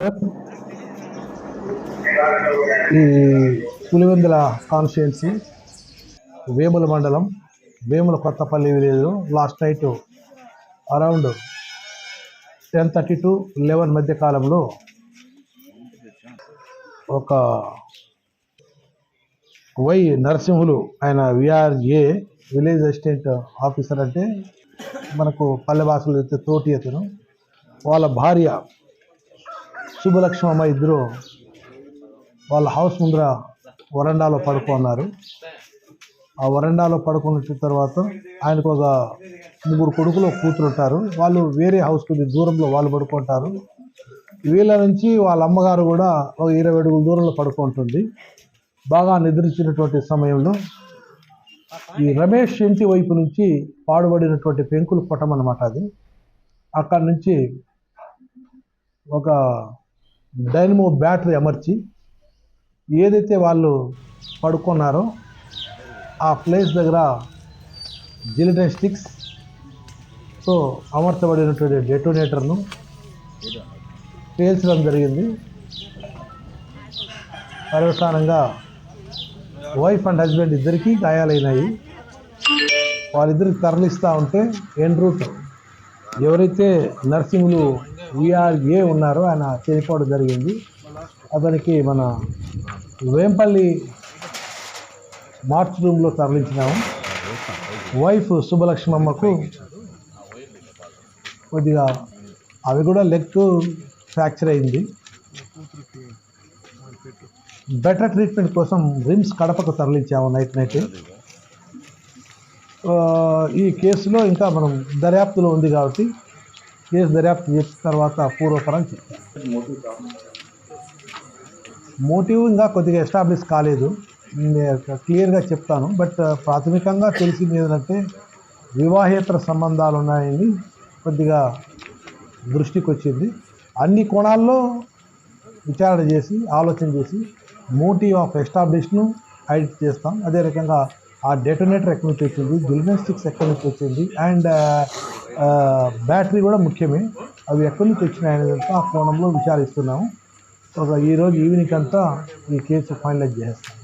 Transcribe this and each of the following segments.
ఈ పులివెందుల కాన్స్టిట్యున్సీ వేముల మండలం Vemula Kothapalli village last night around 10:30 to 11 మధ్య కాలంలో ఒక వై నరసింహులు ఆయన విఆర్ఏ విలేజ్ అసిస్టెంట్ ఆఫీసర్ అంటే మనకు పల్లె భాషలో అయితే తోటి అతను వాళ్ళ భార్య శుభలక్ష్మమ్మ ఇద్దరు వాళ్ళ హౌస్ ముందర వరండాలో పడుకున్నారు. ఆ వరండాలో పడుకున్న తర్వాత ఆయనకు ఒక 3 కొడుకులు కూతురు ఉంటారు. వాళ్ళు వేరే హౌస్ కొద్ది దూరంలో వాళ్ళు పడుకుంటారు. వీళ్ళ నుంచి వాళ్ళ అమ్మగారు కూడా ఒక 20 అడుగుల దూరంలో పడుకుంటుంది. బాగా నిద్రించినటువంటి సమయంలో ఈ రమేష్ ఇంటి వైపు నుంచి పాడుబడినటువంటి పెంకులు కొట్టమన్నమాట. అది అక్కడి నుంచి ఒక డైనమో బ్యాటరీ అమర్చి ఏదైతే వాళ్ళు పడుకున్నారో ఆ ప్లేస్ దగ్గర జిలిటన్ స్టిక్స్తో అమర్చబడినటువంటి డెటోనేటర్ను పేల్చడం జరిగింది. పర్యవసానంగా వైఫ్ అండ్ హస్బెండ్ ఇద్దరికీ గాయాలైనాయి. వాళ్ళిద్దరికి తరలిస్తూ ఉంటే ఎన్ రూట్ ఎవరైతే నర్సింగ్లు విఆర్ఏ ఉన్నారో ఆయన చనిపోవడం జరిగింది. అతనికి మన వేంపల్లి మార్చ్ రూమ్లో తరలించినాము. వైఫ్ శుభలక్ష్మమ్మకు కొద్దిగా అవి కూడా లెగ్ ఫ్రాక్చర్ అయింది. బెటర్ ట్రీట్మెంట్ కోసం రిమ్స్ కడపకు తరలించాము నైట్. ఈ కేసులో ఇంకా మనం దర్యాప్తులో ఉంది కాబట్టి కేసు దర్యాప్తు చేసిన తర్వాత పూర్వపరం చెప్తాం. మోటివ్ ఇంకా కొద్దిగా ఎస్టాబ్లిష్ కాలేదు, క్లియర్గా చెప్తాను. బట్ ప్రాథమికంగా తెలిసింది ఏంటంటే వివాహేతర సంబంధాలు ఉన్నాయని కొద్దిగా దృష్టికి వచ్చింది. అన్ని కోణాల్లో విచారణ చేసి ఆలోచన చేసి మోటివ్ ఆఫ్ ఎస్టాబ్లిష్ను ఐడెంటిఫై చేస్తాం. అదే రకంగా ఆ డెటోనేటర్ ఎక్కడి నుంచి వచ్చింది, జిలినస్టిక్స్ ఎక్కడి నుంచి వచ్చింది, అండ్ బ్యాటరీ కూడా ముఖ్యమే. అవి ఎక్కడి నుంచి వచ్చినాయనేది ఆ కోణంలో విచారిస్తున్నాము. ఈరోజు ఈవినింగ్ అంతా ఈ కేసు ఫైనలైజ్ చేస్తాం.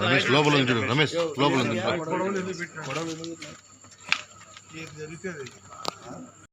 రమేష్ లోపల రమేష్ లోపల